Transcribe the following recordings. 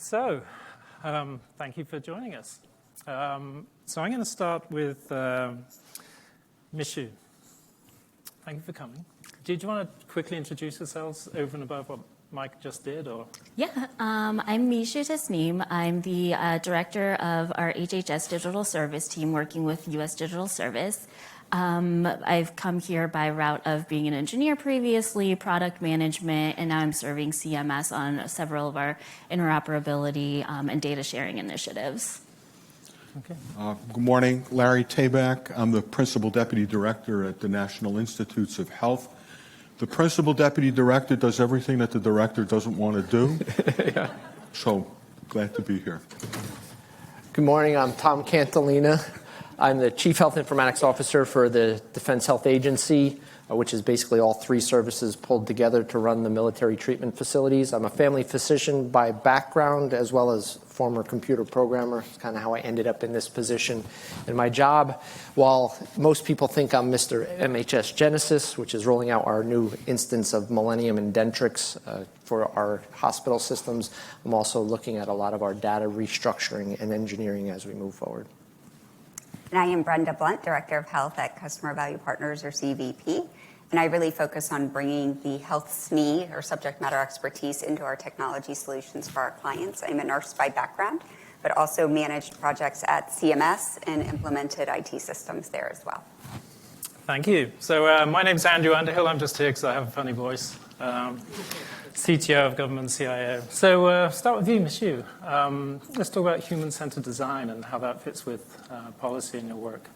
So, thank you for joining us. So I'm going to start with Mishu. Thank you for coming. Did you want to quickly introduce yourselves over and above what Mike just did? Or? Yeah, I'm Mishu Tasneem. I'm the director of our HHS Digital Service team working with U.S. Digital Service. I've come here by route of being an engineer previously, product management, and now I'm serving CMS on several of our interoperability and data sharing initiatives. Okay. Good morning, Larry Tabak. I'm the Principal Deputy Director at the National Institutes of Health. The Principal Deputy Director does everything that the Director doesn't want to do. Yeah. So, glad to be here. Good morning, I'm Tom Cantalina. I'm the Chief Health Informatics Officer for the Defense Health Agency, which is basically all three services pulled together to run the military treatment facilities. I'm a family physician by background as well as former computer programmer. It's kind of how I ended up in this position. In my job, while most people think I'm Mr. MHS Genesis, which is rolling out our new instance of Millennium and Dentrix for our hospital systems, I'm also looking at a lot of our data restructuring and engineering as we move forward. And I am Brenda Blunt, Director of Health at Customer Value Partners, or CVP. And I really focus on bringing the health SME, or subject matter expertise, into our technology solutions for our clients. I'm a nurse by background, but also managed projects at CMS and implemented IT systems there as well. Thank you. So my name's Andrew Underhill. I'm just here because I have a funny voice. CTO of Government CIO. So start with you, Mishu. Let's talk about human-centered design and how that fits with policy in your work.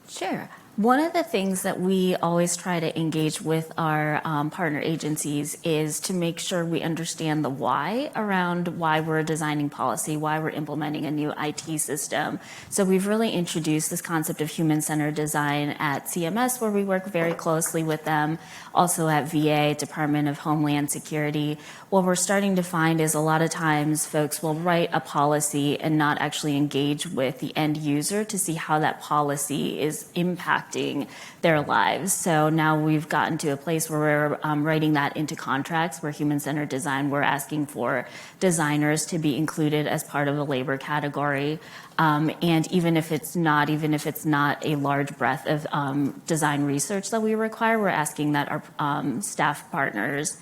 Sure. One of the things that we always try to engage with our partner agencies is to make sure we understand the why around why we're designing policy, why we're implementing a new IT system. So we've really introduced this concept of human-centered design at CMS, where we work very closely with them, also at VA, Department of Homeland Security. What we're starting to find is a lot of times folks will write a policy and not actually engage with the end user to see how that policy is impacting their lives. So now we've gotten to a place where we're writing that into contracts where human-centered design, we're asking for designers to be included as part of the labor category. And even if it's not a large breadth of design research that we require, we're asking that our staff partners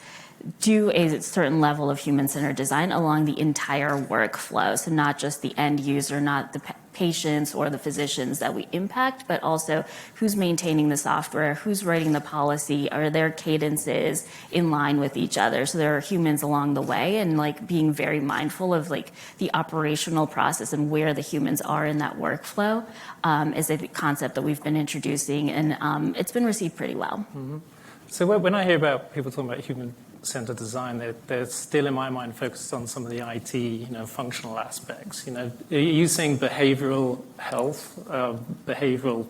do a certain level of human-centered design along the entire workflow. So not just the end user, not the patients or the physicians that we impact, but also who's maintaining the software, who's writing the policy, are their cadences in line with each other? So there are humans along the way, and being very mindful of the operational process and where the humans are in that workflow is a concept that we've been introducing, and it's been received pretty well. Mm-hmm. So when I hear about people talking about human-centered design, they're still, in my mind, focused on some of the IT, functional aspects. Are you seeing behavioral health, behavioral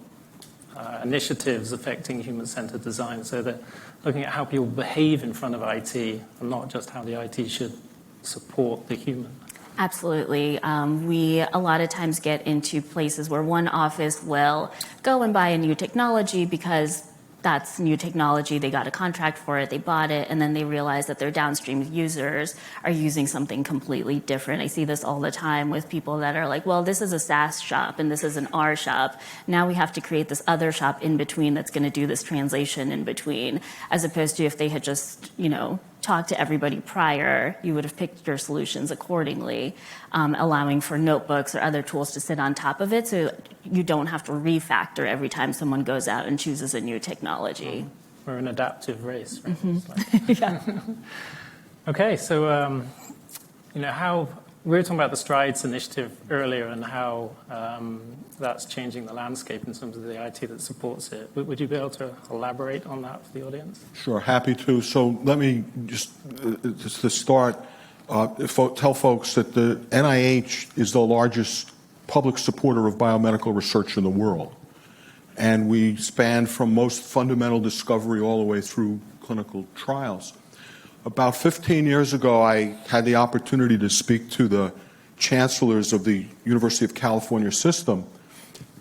initiatives affecting human-centered design? So they're looking at how people behave in front of IT, and not just how the IT should support the human. Absolutely. We a lot of times get into places where one office will go and buy a new technology because that's new technology, they got a contract for it, they bought it, and then they realize that their downstream users are using something completely different. I see this all the time with people that are like, well, this is a SaaS shop and this is an R shop. Now we have to create this other shop in between that's going to do this translation in between, as opposed to if they had just, talked to everybody prior, you would have picked your solutions accordingly, allowing for notebooks or other tools to sit on top of it so you don't have to refactor every time someone goes out and chooses a new technology. We're an adaptive race, right? Mm-hmm. Yeah. Okay, so how we were talking about the Strides initiative earlier and how that's changing the landscape in terms of the IT that supports it. Would you be able to elaborate on that for the audience? Sure, happy to. So let me just to start, tell folks that the NIH is the largest public supporter of biomedical research in the world. And we span from most fundamental discovery all the way through clinical trials. About 15 years ago, I had the opportunity to speak to the chancellors of the University of California system,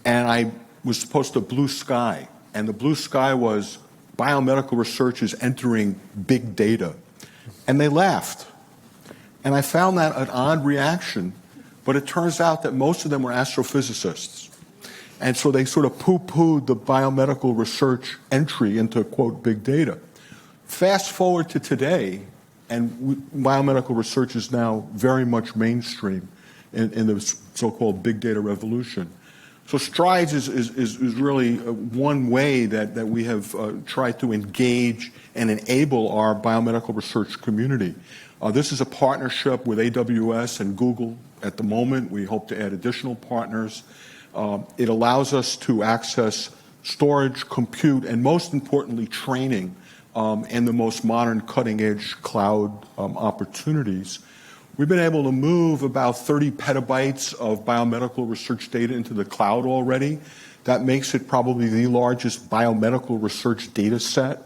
and I was supposed to blue sky. And the blue sky was biomedical research is entering big data. And they laughed. And I found that an odd reaction, but it turns out that most of them were astrophysicists. And so they sort of poo-pooed the biomedical research entry into, quote, big data. Fast forward to today, and biomedical research is now very much mainstream in the so-called big data revolution. So STRIDES is really one way that we have tried to engage and enable our biomedical research community. This is a partnership with AWS and Google at the moment. We hope to add additional partners. It allows us to access storage, compute, and most importantly, training and the most modern cutting-edge cloud opportunities. We've been able to move about 30 petabytes of biomedical research data into the cloud already. That makes it probably the largest biomedical research data set.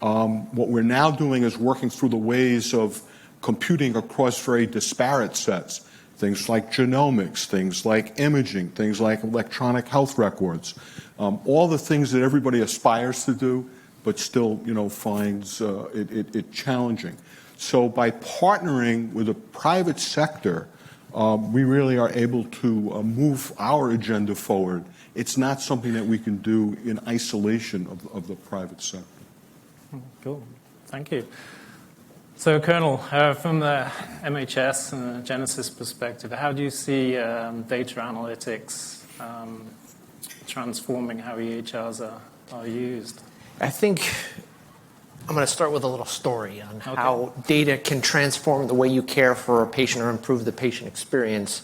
What we're now doing is working through the ways of computing across very disparate sets, things like genomics, things like imaging, things like electronic health records, all the things that everybody aspires to do, but still, finds it challenging. So by partnering with the private sector, we really are able to move our agenda forward. It's not something that we can do in isolation of the private sector. Cool. Thank you. So, Colonel, from the MHS and the Genesis perspective, how do you see data analytics transforming how EHRs are used? I think I'm going to start with a little story on how data can transform the way you care for a patient or improve the patient experience.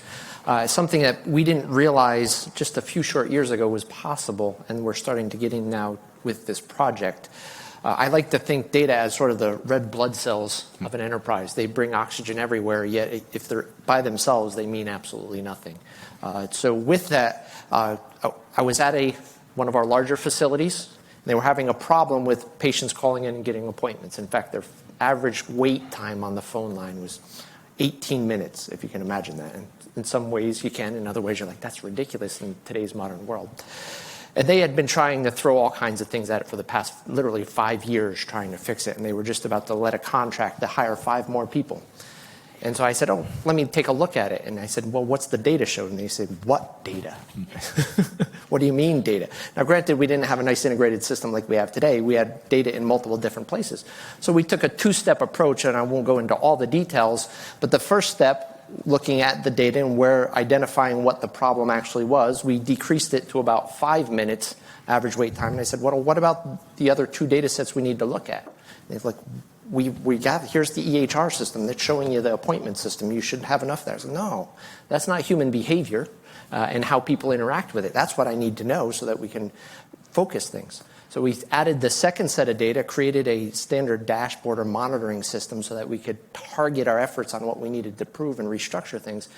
Something that we didn't realize just a few short years ago was possible, and we're starting to get in now with this project. I like to think data as sort of the red blood cells of an enterprise. They bring oxygen everywhere, yet if they're by themselves, they mean absolutely nothing. So with that, I was at one of our larger facilities. They were having a problem with patients calling in and getting appointments. In fact, their average wait time on the phone line was 18 minutes, if you can imagine that. And in some ways you can, in other ways you're like, that's ridiculous in today's modern world. And they had been trying to throw all kinds of things at it for the past literally 5 years trying to fix it. And they were just about to let a contract to hire 5 more people. And so I said, let me take a look at it. And I said, well, what's the data showed? And they said, what data? What do you mean data? Now, granted, we didn't have a nice integrated system like we have today. We had data in multiple different places. So we took a 2-step approach, and I won't go into all the details. But the first step, looking at the data and identifying what the problem actually was, we decreased it to about 5 minutes average wait time. And I said, well, what about the other 2 data sets we need to look at? And they're like, here's the EHR system that's showing you the appointment system. You should have enough there. I said, no, that's not human behavior and how people interact with it. That's what I need to know so that we can focus things. So we added the second set of data, created a standard dashboard or monitoring system so that we could target our efforts on what we needed to prove and restructure things.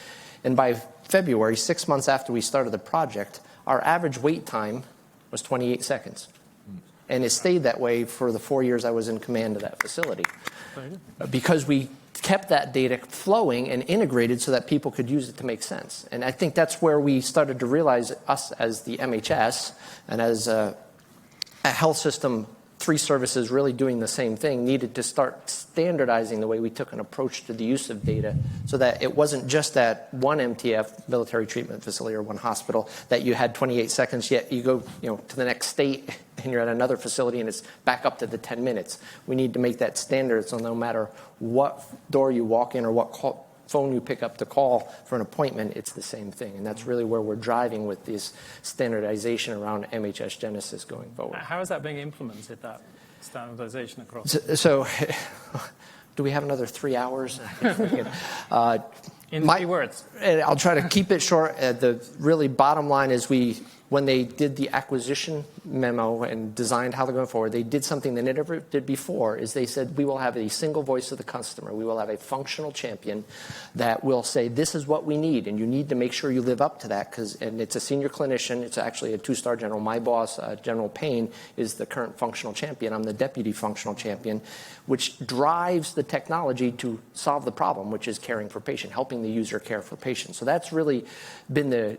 And by February, 6 months after we started the project, our average wait time was 28 seconds. And it stayed that way for the 4 years I was in command of that facility. Because we kept that data flowing and integrated so that people could use it to make sense. And I think that's where we started to realize us as the MHS and as a health system, 3 services really doing the same thing, needed to start standardizing the way we took an approach to the use of data so that it wasn't just at one MTF, military treatment facility, or one hospital, that you had 28 seconds, yet you go to the next state and you're at another facility and it's back up to the 10 minutes. We need to make that standard so no matter what door you walk in or what phone you pick up to call for an appointment, it's the same thing. And that's really where we're driving with this standardization around MHS Genesis going forward. How is that being implemented, that standardization across? So do we have another 3 hours? In 3 words. I'll try to keep it short. The really bottom line is when they did the acquisition memo and designed how they're going forward, they did something they never did before, is they said, we will have a single voice of the customer. We will have a functional champion that will say, this is what we need, and you need to make sure you live up to that, and it's a senior clinician. It's actually a 2-star general. My boss, General Payne, is the current functional champion. I'm the deputy functional champion, which drives the technology to solve the problem, which is caring for patient, helping the user care for patient. So that's really been the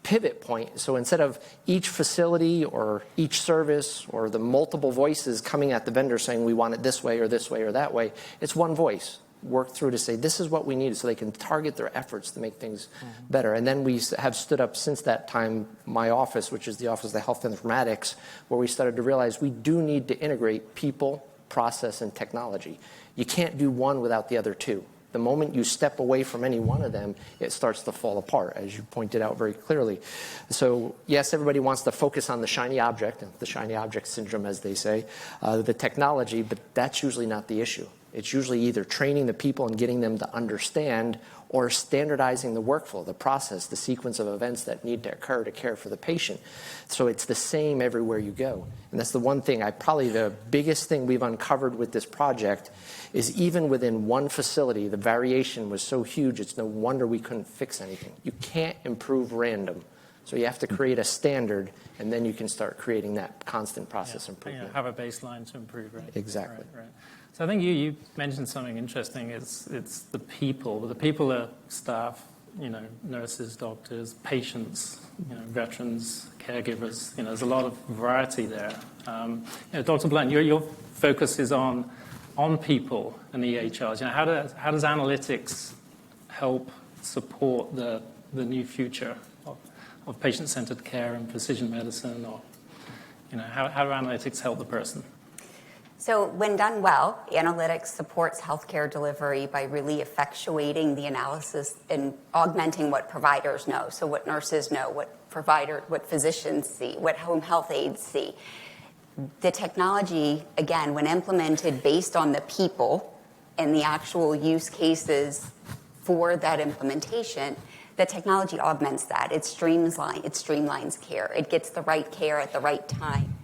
pivot point. So instead of each facility or each service or the multiple voices coming at the vendor saying we want it this way or that way, it's one voice. work through to say, this is what we need, so they can target their efforts to make things better. And then we have stood up since that time my office, which is the Office of the Health Informatics, where we started to realize we do need to integrate people, process, and technology. You can't do one without the other two. The moment you step away from any one of them, it starts to fall apart, as you pointed out very clearly. So yes, everybody wants to focus on the shiny object, the shiny object syndrome, as they say, the technology, but that's usually not the issue. It's usually either training the people and getting them to understand, or standardizing the workflow, the process, the sequence of events that need to occur to care for the patient. So it's the same everywhere you go. And that's the one thing, probably the biggest thing we've uncovered with this project is even within one facility, the variation was so huge, it's no wonder we couldn't fix anything. You can't improve random. So you have to create a standard, and then you can start creating that constant process improvement. Have a baseline to improve, right? Exactly. Right. So I think you mentioned something interesting. It's the people. The people are staff, nurses, doctors, patients, veterans, caregivers. There's a lot of variety there. Dr. Blunt, your focus is on people and the EHRs. How does analytics help support the new future of patient-centered care and precision medicine? Or how do analytics help the person? So when done well, analytics supports healthcare delivery by really effectuating the analysis and augmenting what providers know. So what nurses know, what physicians see, what home health aides see. The technology, again, when implemented based on the people and the actual use cases for that implementation, the technology augments that. It streamlines care. It gets the right care at the right time.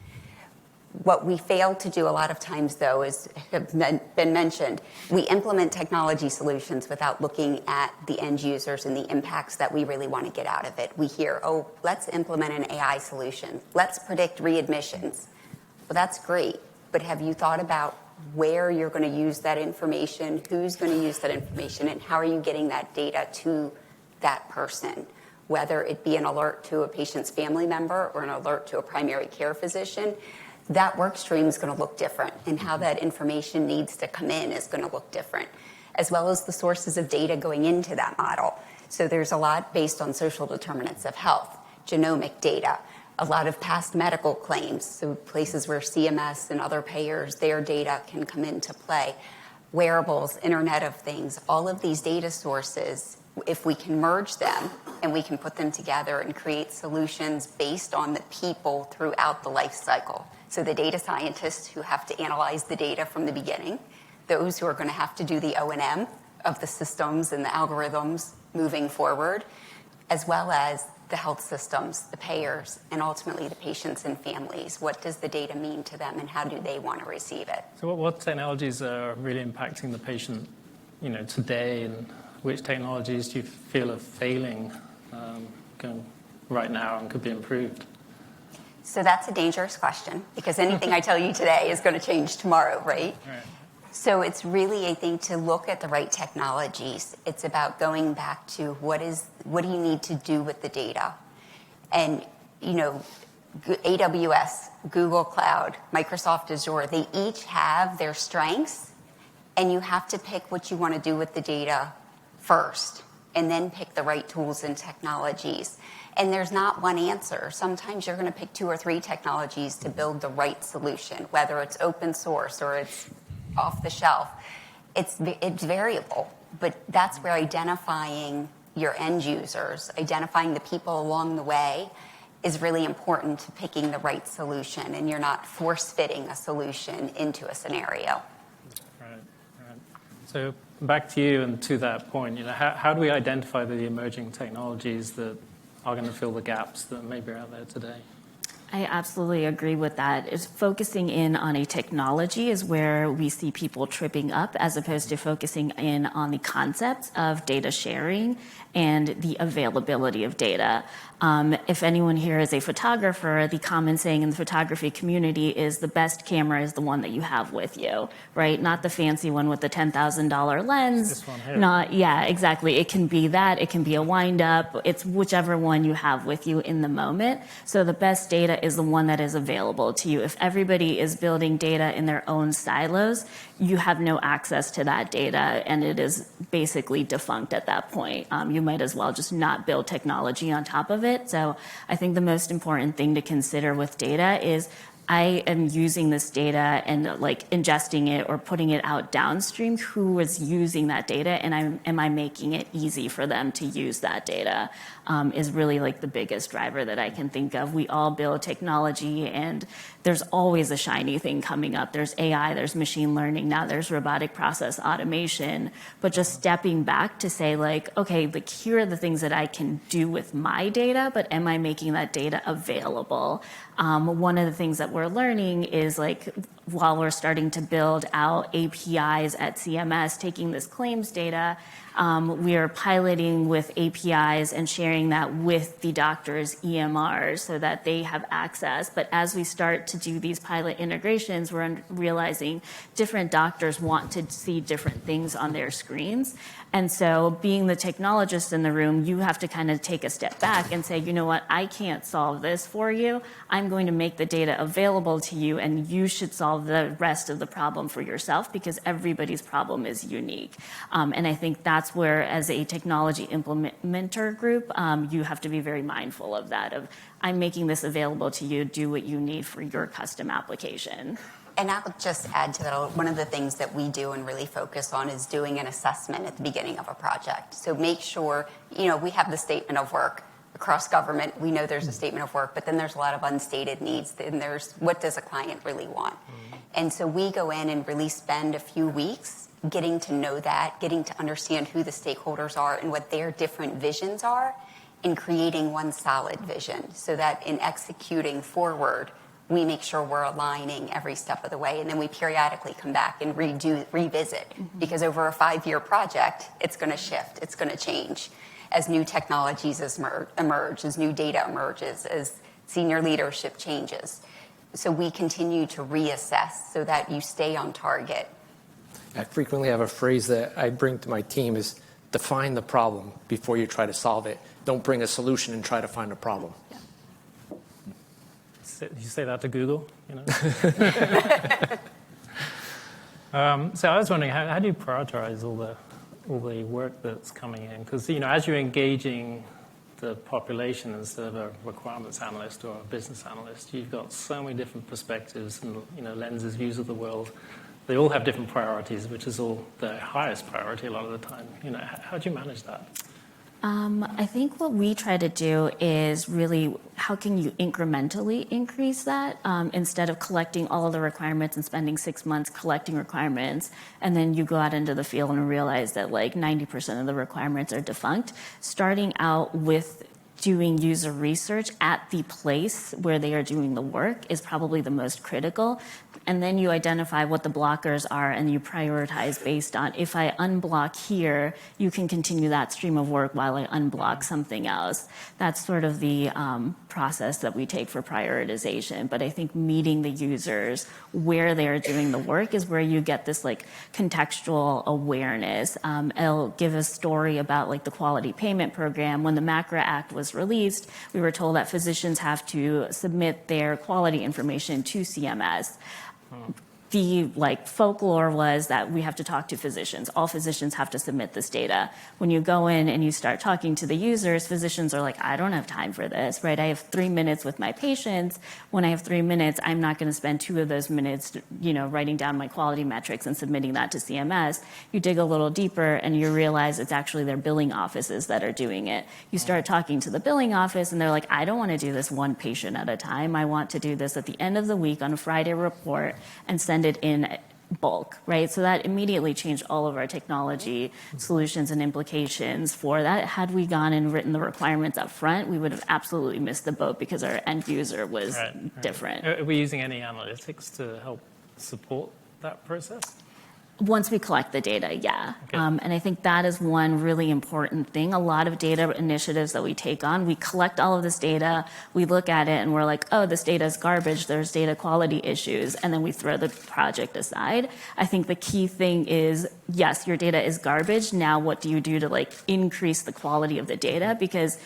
What we fail to do a lot of times, though, is have been mentioned, we implement technology solutions without looking at the end users and the impacts that we really want to get out of it. We hear, let's implement an AI solution. Let's predict readmissions. Well, that's great, but have you thought about where you're going to use that information, who's going to use that information, and how are you getting that data to that person? Whether it be an alert to a patient's family member or an alert to a primary care physician, that work stream is going to look different, and how that information needs to come in is going to look different, as well as the sources of data going into that model. So there's a lot based on social determinants of health, genomic data, a lot of past medical claims, so places where CMS and other payers, their data can come into play, wearables, Internet of Things, all of these data sources, if we can merge them and we can put them together and create solutions based on the people throughout the life cycle. So the data scientists who have to analyze the data from the beginning, those who are going to have to do the O&M of the systems and the algorithms moving forward, as well as the health systems, the payers, and ultimately the patients and families. What does the data mean to them, and how do they want to receive it? So what technologies are really impacting the patient, today, and which technologies do you feel are failing right now and could be improved? So that's a dangerous question, because anything I tell you today is going to change tomorrow, right? Right. So it's really, I think, to look at the right technologies. It's about going back to what do you need to do with the data? And, AWS, Google Cloud, Microsoft Azure, they each have their strengths, and you have to pick what you want to do with the data first, and then pick the right tools and technologies. And there's not one answer. Sometimes you're going to pick 2 or 3 technologies to build the right solution, whether it's open source or it's off the shelf. It's variable, but that's where identifying your end users, identifying the people along the way is really important to picking the right solution, and you're not force-fitting a solution into a scenario. Right. So back to you and to that point, how do we identify the emerging technologies that are going to fill the gaps that maybe are out there today? I absolutely agree with that. It's focusing in on a technology is where we see people tripping up, as opposed to focusing in on the concepts of data sharing and the availability of data. If anyone here is a photographer, the common saying in the photography community is the best camera is the one that you have with you, right? Not the fancy one with the $10,000 lens. This one here. Yeah, exactly. It can be that. It can be a wind up. It's whichever one you have with you in the moment. So the best data data is the one that is available to you. If everybody is building data in their own silos, you have no access to that data, and it is basically defunct at that point. You might as well just not build technology on top of it. So I think the most important thing to consider with data is, I am using this data and like ingesting it or putting it out downstream. Who is using that data, and am I making it easy for them to use that data? Is really like the biggest driver that I can think of. We all build technology, and there's always a shiny thing coming up. There's AI, there's machine learning, now there's robotic process automation. But just stepping back to say like, okay, like here are the things that I can do with my data, but am I making that data available? One of the things that we're learning is like, while we're starting to build out APIs at CMS, taking this claims data, we are piloting with APIs and sharing that with the doctors' EMRs so that they have access. But as we start to do these pilot integrations, we're realizing different doctors want to see different things on their screens. And so being the technologist in the room, you have to kind of take a step back and say, you know what, I can't solve this for you. I'm going to make the data available to you, and you should solve the rest of the problem for yourself, because everybody's problem is unique. And I think that's where, as a technology implementer group, you have to be very mindful of that, of I'm making this available to you, do what you need for your custom application. And I'll just add to that, one of the things that we do and really focus on is doing an assessment at the beginning of a project. So make sure, we have the statement of work across government. We know there's a statement of work, but then there's a lot of unstated needs. Then there's, what does a client really want? And so we go in and really spend a few weeks getting to know that, getting to understand who the stakeholders are and what their different visions are, and creating one solid vision so that in executing forward, we make sure we're aligning every step of the way, and then we periodically come back and revisit, because over a 5-year project, it's going to shift, it's going to change as new technologies emerge, as new data emerges, as senior leadership changes. So we continue to reassess so that you stay on target. I frequently have a phrase that I bring to my team is, define the problem before you try to solve it. Don't bring a solution and try to find a problem. Yeah. You say that to Google, So I was wondering, how do you prioritize all the work that's coming in? Because as you're engaging the population instead of a requirements analyst or a business analyst, you've got so many different perspectives and lenses, views of the world. They all have different priorities, which is all the highest priority a lot of the time. How do you manage that? I think what we try to do is really, how can you incrementally increase that, instead of collecting all of the requirements and spending 6 months collecting requirements, and then you go out into the field and realize that like 90% of the requirements are defunct. Starting out with doing user research at the place where they are doing the work is probably the most critical. And then you identify what the blockers are, and you prioritize based on, if I unblock here, you can continue that stream of work while I unblock something else. That's sort of the process that we take for prioritization. But I think meeting the users where they're doing the work is where you get this like contextual awareness. I'll give a story about like the quality payment program. When the MACRA Act was released, we were told that physicians have to submit their quality information to CMS. The folklore was that we have to talk to physicians. All physicians have to submit this data. When you go in and you start talking to the users, physicians are like, I don't have time for this, right? I have 3 minutes with my patients. When I have 3 minutes, I'm not going to spend 2 of those minutes, writing down my quality metrics and submitting that to CMS. You dig a little deeper and you realize it's actually their billing offices that are doing it. You start talking to the billing office and they're like, I don't want to do this one patient at a time. I want to do this at the end of the week on a Friday report and send it in bulk, right? So that immediately changed all of our technology solutions and implications for that. Had we gone and written the requirements up front, we would have absolutely missed the boat because our end user was different. Are we using any analytics to help support that process? Once we collect the data, yeah. Okay. And I think that is one really important thing. A lot of data initiatives that we take on, we collect all of this data, we look at it, and we're like, oh, this data is garbage, there's data quality issues, and then we throw the project aside. I think the key thing is, yes, your data is garbage. Now what do you do to increase the quality of the data? Because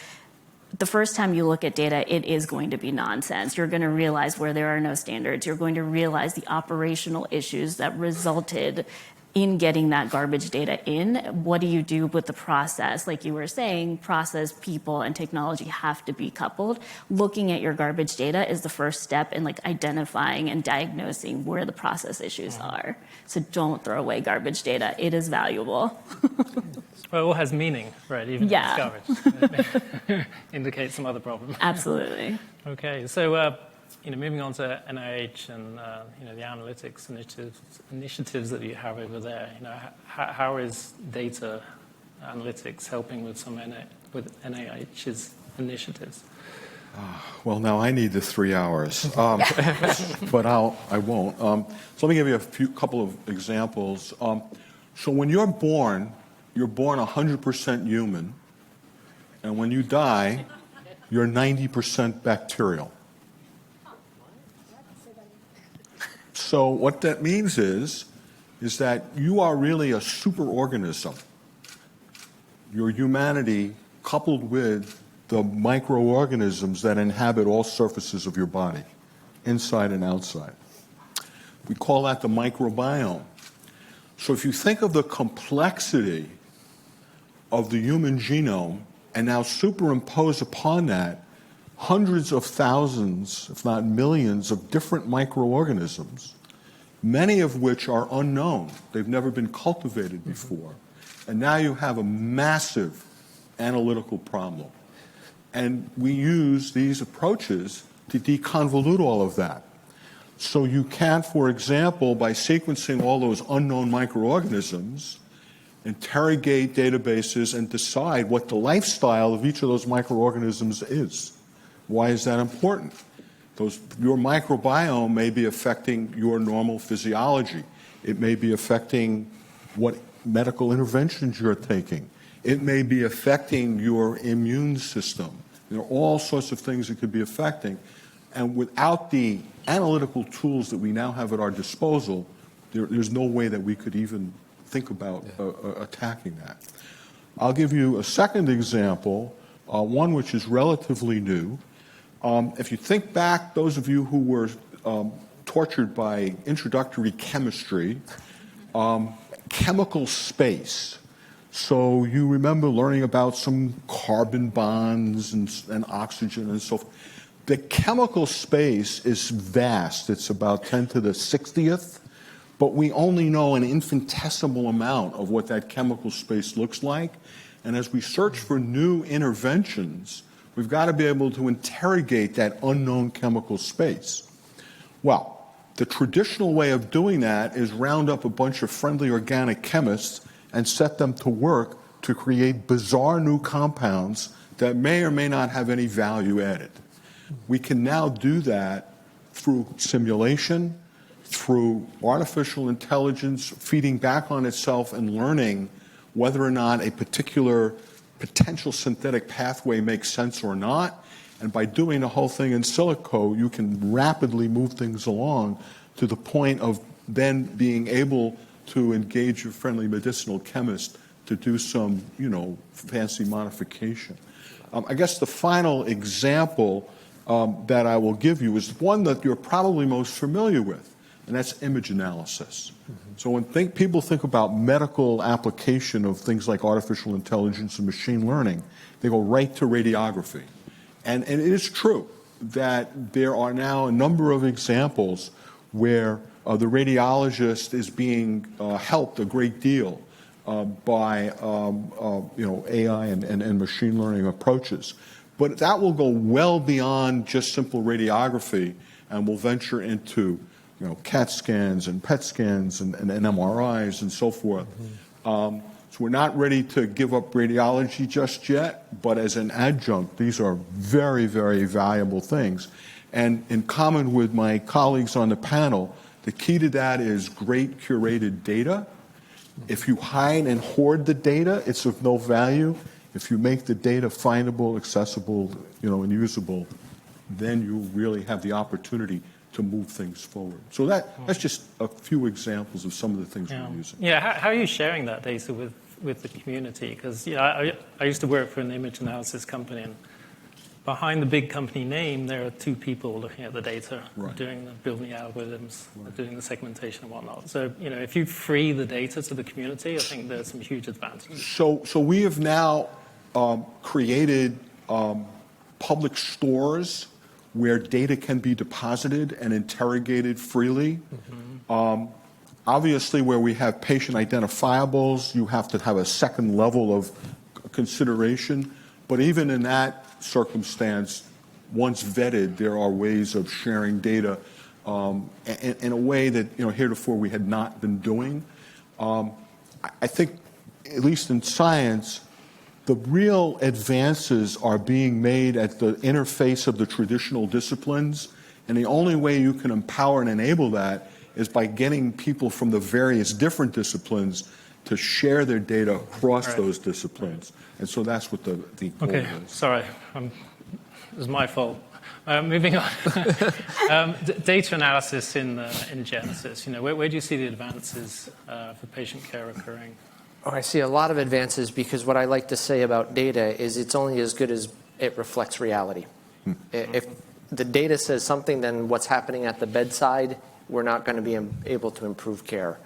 the first time you look at data, it is going to be nonsense. You're going to realize where there are no standards. You're going to realize the operational issues that resulted in getting that garbage data in. What do you do with the process? Like you were saying, process, people, and technology have to be coupled. Looking at your garbage data is the first step in like identifying and diagnosing where the process issues are. So don't throw away garbage data. It is valuable. Well, it all has meaning, right? Even if it's garbage. Indicates some other problem. Absolutely. Okay, so moving on to NIH and the analytics initiatives that you have over there. How is data analytics helping with with NIH's initiatives? Well, now I need the 3 hours, but I won't. So let me give you a couple of examples. So when you're born 100% human, and when you die, you're 90% bacterial. So what that means is that you are really a superorganism. Your humanity coupled with the microorganisms that inhabit all surfaces of your body, inside and outside. We call that the microbiome. So if you think of the complexity of the human genome and now superimpose upon that hundreds of thousands, if not millions, of different microorganisms, many of which are unknown. They've never been cultivated before. And now you have a massive analytical problem. And we use these approaches to deconvolute all of that. So you can, for example, by sequencing all those unknown microorganisms, interrogate databases and decide what the lifestyle of each of those microorganisms is. Why is that important? Your microbiome may be affecting your normal physiology. It may be affecting what medical interventions you're taking. It may be affecting your immune system. There are all sorts of things it could be affecting. And without the analytical tools that we now have at our disposal, there's no way that we could even think about attacking that. I'll give you a second example, one which is relatively new. If you think back, those of you who were tortured by introductory chemistry, chemical space. So you remember learning about some carbon bonds and oxygen and so forth. The chemical space is vast. It's about 10 to the 60th, but we only know an infinitesimal amount of what that chemical space looks like. And as we search for new interventions, we've got to be able to interrogate that unknown chemical space. Well, the traditional way of doing that is round up a bunch of friendly organic chemists and set them to work to create bizarre new compounds that may or may not have any value added. We can now do that through simulation, through artificial intelligence feeding back on itself and learning whether or not a particular potential synthetic pathway makes sense or not. And by doing the whole thing in silico, you can rapidly move things along to the point of then being able to engage your friendly medicinal chemist to do some, fancy modification. I guess the final example that I will give you is one that you're probably most familiar with, and that's image analysis. So when people think about medical application of things like artificial intelligence and machine learning, they go right to radiography. And it is true that there are now a number of examples where the radiologist is being helped a great deal by AI and machine learning approaches. But that will go well beyond just simple radiography and will venture into CAT scans and PET scans and MRIs and so forth. So we're not ready to give up radiology just yet, but as an adjunct, these are very, very valuable things. And in common with my colleagues on the panel, the key to that is great curated data. If you hide and hoard the data, it's of no value. If you make the data findable, accessible, and usable, then you really have the opportunity to move things forward. So that's just a few examples of some of the things we're using. Yeah, how are you sharing that data with the community? Because I used to work for an image analysis company, and behind the big company name, there are two people looking at the data, Right. building the algorithms, doing the segmentation and whatnot. So, if you free the data to the community, I think there's some huge advantages. So we have now created public stores where data can be deposited and interrogated freely. Obviously, where we have patient identifiables, you have to have a second level of consideration. But even in that circumstance, once vetted, there are ways of sharing data in a way that heretofore we had not been doing. I think, at least in science, the real advances are being made at the interface of the traditional disciplines, and the only way you can empower and enable that is by getting people from the various different disciplines to share their data across those disciplines. And so that's what the goal Okay, is. sorry, it was my fault. Moving on. Data analysis in Genesis. Where do you see the advances for patient care occurring? Oh, I see a lot of advances because what I like to say about data is it's only as good as it reflects reality. If the data says something, then what's happening at the bedside, we're not going to be able to improve care.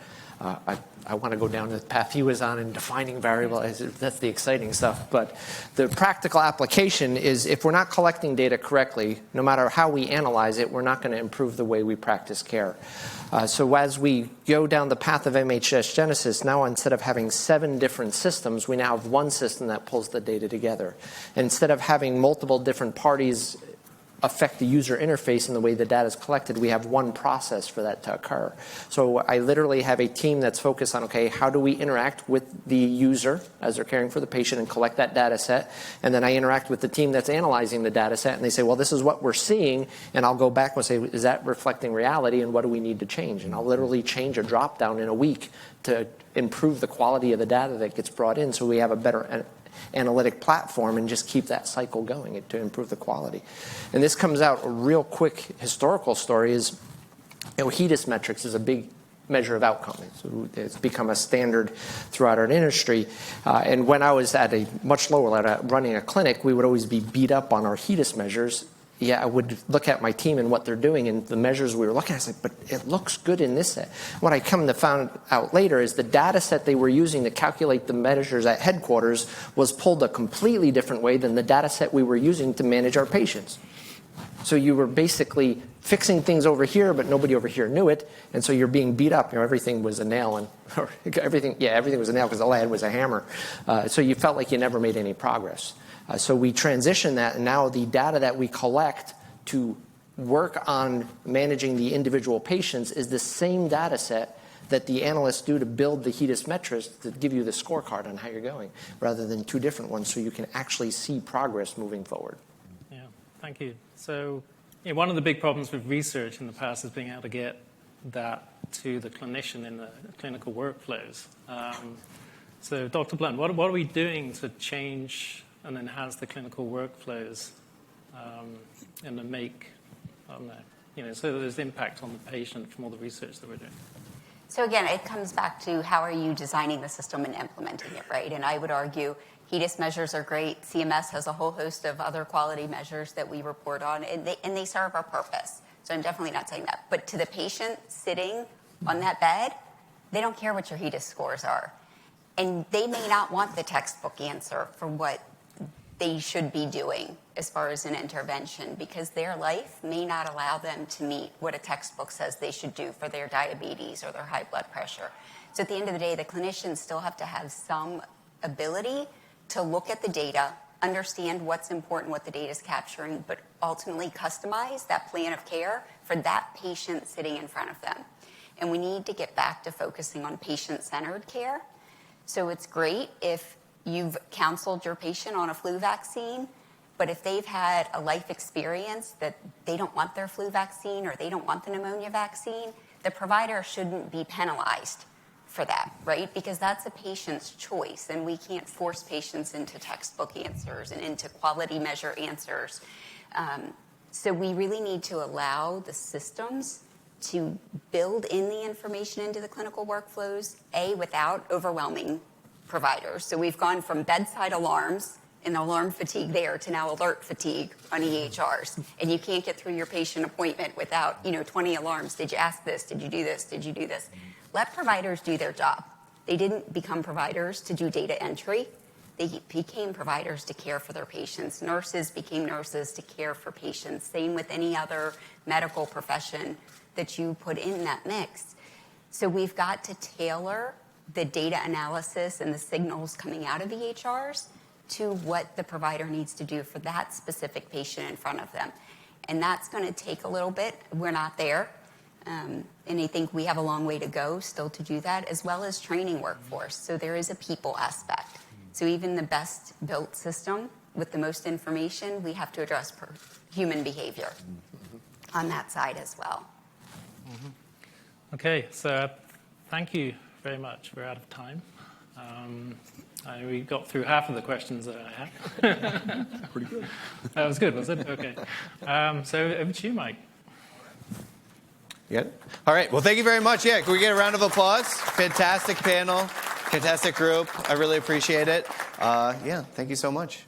I want to go down the path he was on in defining variables. That's the exciting stuff. But the practical application is if we're not collecting data correctly, no matter how we analyze it, we're not going to improve the way we practice care. So as we go down the path of MHS Genesis, now instead of having 7 different systems, we now have one system that pulls the data together. And instead of having multiple different parties affect the user interface and the way the data is collected, we have one process for that to occur. So I literally have a team that's focused on, okay, how do we interact with the user as they're caring for the patient and collect that data set? And then I interact with the team that's analyzing the data set, and they say, well, this is what we're seeing, and I'll go back and say, is that reflecting reality, and what do we need to change? And I'll literally change a drop-down in a week to improve the quality of the data that gets brought in so we have a better analytic platform and just keep that cycle going to improve the quality. And this comes out a real quick historical story is, HEDIS metrics is a big measure of outcome. It's become a standard throughout our industry. And when I was at a much lower level, running a clinic, we would always be beat up on our HEDIS measures. Yeah, I would look at my team and what they're doing and the measures we were looking at. I was like, but it looks good in this set. What I come to find out later is the data set they were using to calculate the measures at headquarters was pulled a completely different way than the data set we were using to manage our patients. So you were basically fixing things over here, but nobody over here knew it, and so you're being beat up. Everything was a nail, or everything was a nail because all I had was a hammer. So you felt like you never made any progress. So we transition that, and now the data that we collect to work on managing the individual patients is the same data set that the analysts do to build the HEDIS metrics to give you the scorecard on how you're going, rather than 2 different ones, so you can actually see progress moving forward. Yeah, thank you. So one of the big problems with research in the past is being able to get that to the clinician in the clinical workflows. So Dr. Blunt, what are we doing to change and enhance the clinical workflows and to make, so there's impact on the patient from all the research that we're doing? So again, it comes back to how are you designing the system and implementing it, right? And I would argue HEDIS measures are great. CMS has a whole host of other quality measures that we report on, and they serve our purpose. So I'm definitely not saying that. But to the patient sitting on that bed, they don't care what your HEDIS scores are. And they may not want the textbook answer for what they should be doing as far as an intervention, because their life may not allow them to meet what a textbook says they should do for their diabetes or their high blood pressure. So at the end of the day, the clinicians still have to have some ability to look at the data, understand what's important, what the data is capturing, but ultimately customize that plan of care for that patient sitting in front of them. And we need to get back to focusing on patient-centered care. So it's great if you've counseled your patient on a flu vaccine, but if they've had a life experience that they don't want their flu vaccine or they don't want the pneumonia vaccine, the provider shouldn't be penalized for that, right? Because that's a patient's choice, and we can't force patients into textbook answers and into quality measure answers. So we really need to allow the systems to build in the information into the clinical workflows, without overwhelming providers. So we've gone from bedside alarms and alarm fatigue there to now alert fatigue on EHRs. And you can't get through your patient appointment without, 20 alarms. Did you ask this? Did you do this? Did you do this? Let providers do their job. They didn't become providers to do data entry. They became providers to care for their patients. Nurses became nurses to care for patients. Same with any other medical profession that you put in that mix. So we've got to tailor the data analysis and the signals coming out of EHRs to what the provider needs to do for that specific patient in front of them. And that's going to take a little bit. We're not there. And I think we have a long way to go still to do that, as well as training workforce. So there is a people aspect. So even the best built system with the most information, we have to address human behavior on that side as well. Okay, so thank you very much. We're out of time. We got through half of the questions that I had. Pretty good. That was good, was it? Okay. So over to you, Mike. You got it? All right. Well, thank you very much. Yeah, can we get a round of applause? Fantastic panel. Fantastic group. I really appreciate it. Yeah, thank you so much.